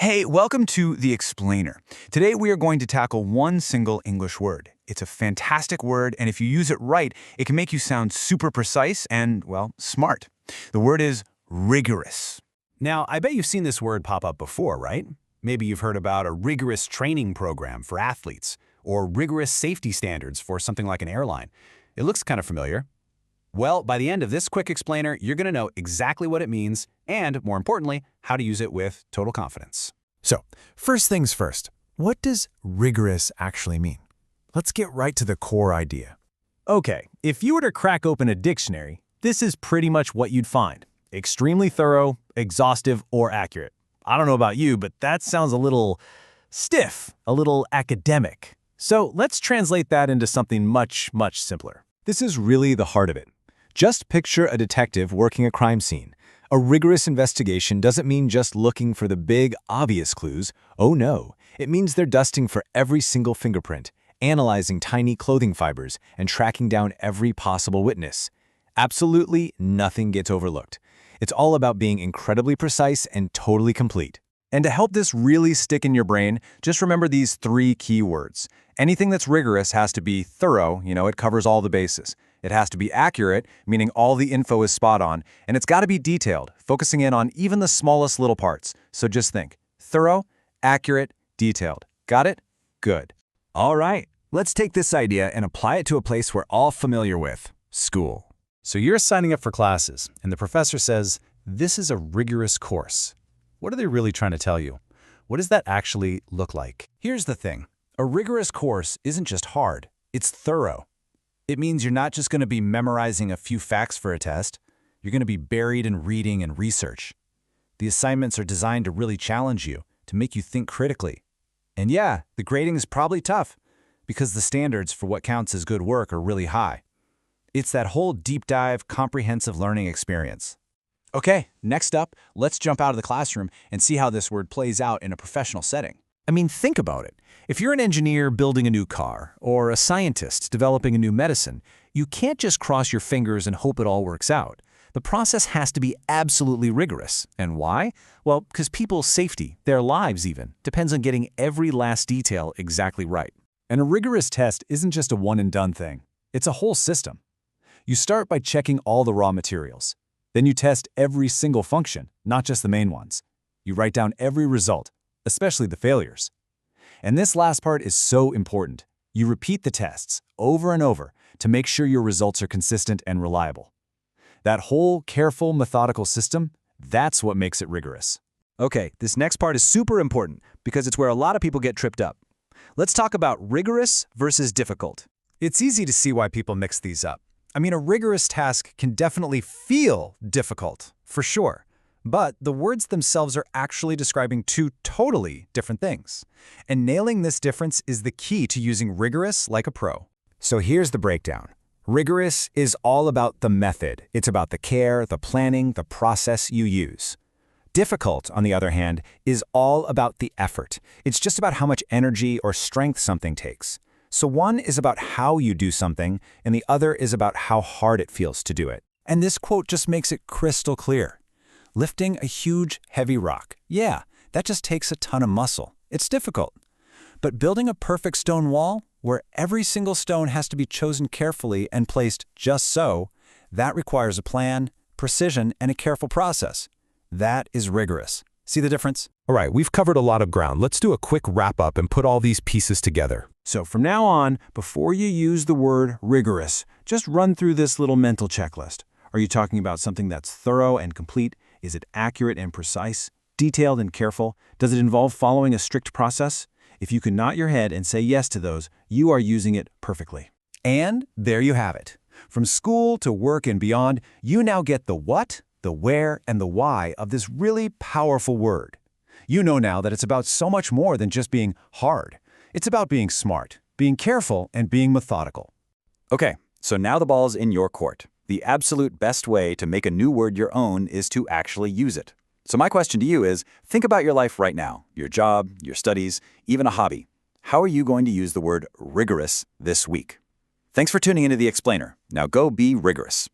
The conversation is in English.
Hey, welcome to The Explainer. Today we are going to tackle one single English word. It's a fantastic word, and if you use it right, it can make you sound super precise and, well, smart. The word is rigorous. Now, I bet you've seen this word pop up before, right? Maybe you've heard about a rigorous training program for athletes, or rigorous safety standards for something like an airline. It looks kind of familiar. Well, by the end of this quick explainer, you're going to know exactly what it means and, more importantly, how to use it with total confidence. So, first things first, what does rigorous actually mean? Let's get right to the core idea. Okay, if you were to crack open a dictionary, this is pretty much what you'd find. Extremely thorough, exhaustive, or accurate. I don't know about you, but that sounds a little stiff, a little academic. So let's translate that into something much, much simpler. This is really the heart of it. Just picture a detective working a crime scene. A rigorous investigation doesn't mean just looking for the big, obvious clues. Oh no, it means they're dusting for every single fingerprint, analyzing tiny clothing fibers, and tracking down every possible witness. Absolutely nothing gets overlooked. It's all about being incredibly precise and totally complete. And to help this really stick in your brain, just remember these three key words. Anything that's rigorous has to be thorough, it covers all the bases. It has to be accurate, meaning all the info is spot on, and it's got to be detailed, focusing in on even the smallest little parts. So just think, thorough, accurate, detailed. Got it? Good. All right, let's take this idea and apply it to a place we're all familiar with, school. So you're signing up for classes, and the professor says, this is a rigorous course. What are they really trying to tell you? What does that actually look like? Here's the thing. A rigorous course isn't just hard, it's thorough. It means you're not just going to be memorizing a few facts for a test. You're going to be buried in reading and research. The assignments are designed to really challenge you, to make you think critically. And yeah, the grading is probably tough, because the standards for what counts as good work are really high. It's that whole deep dive, comprehensive learning experience. Okay, next up, let's jump out of the classroom and see how this word plays out in a professional setting. I mean, think about it. If you're an engineer building a new car, or a scientist developing a new medicine, you can't just cross your fingers and hope it all works out. The process has to be absolutely rigorous. And why? Well, because people's safety, their lives even, depends on getting every last detail exactly right. And a rigorous test isn't just a one-and-done thing. It's a whole system. You start by checking all the raw materials. Then you test every single function, not just the main ones. You write down every result, especially the failures. And this last part is so important. You repeat the tests over and over to make sure your results are consistent and reliable. That whole careful, methodical system, that's what makes it rigorous. Okay, this next part is super important because it's where a lot of people get tripped up. Let's talk about rigorous versus difficult. It's easy to see why people mix these up. I mean, a rigorous task can definitely feel difficult, for sure. But the words themselves are actually describing two totally different things. And nailing this difference is the key to using rigorous like a pro. So here's the breakdown. Rigorous is all about the method. It's about the care, the planning, the process you use. Difficult, on the other hand, is all about the effort. It's just about how much energy or strength something takes. So one is about how you do something, and the other is about how hard it feels to do it. And this quote just makes it crystal clear. Lifting a huge, heavy rock, yeah, that just takes a ton of muscle. It's difficult. But building a perfect stone wall, where every single stone has to be chosen carefully and placed just so, that requires a plan, precision, and a careful process. That is rigorous. See the difference? All right, we've covered a lot of ground. Let's do a quick wrap-up and put all these pieces together. So from now on, before you use the word rigorous, just run through this little mental checklist. Are you talking about something that's thorough and complete? Is it accurate and precise? Detailed and careful? Does it involve following a strict process? If you can nod your head and say yes to those, you are using it perfectly. And there you have it. From school to work and beyond, you now get the what, the where, and the why of this really powerful word. You know now that it's about so much more than just being hard. It's about being smart, being careful, and being methodical. Okay, so now the ball's in your court. The absolute best way to make a new word your own is to actually use it. So my question to you is, think about your life right now, your job, your studies, even a hobby. How are you going to use the word rigorous this week? Thanks for tuning into The Explainer. Now go be rigorous.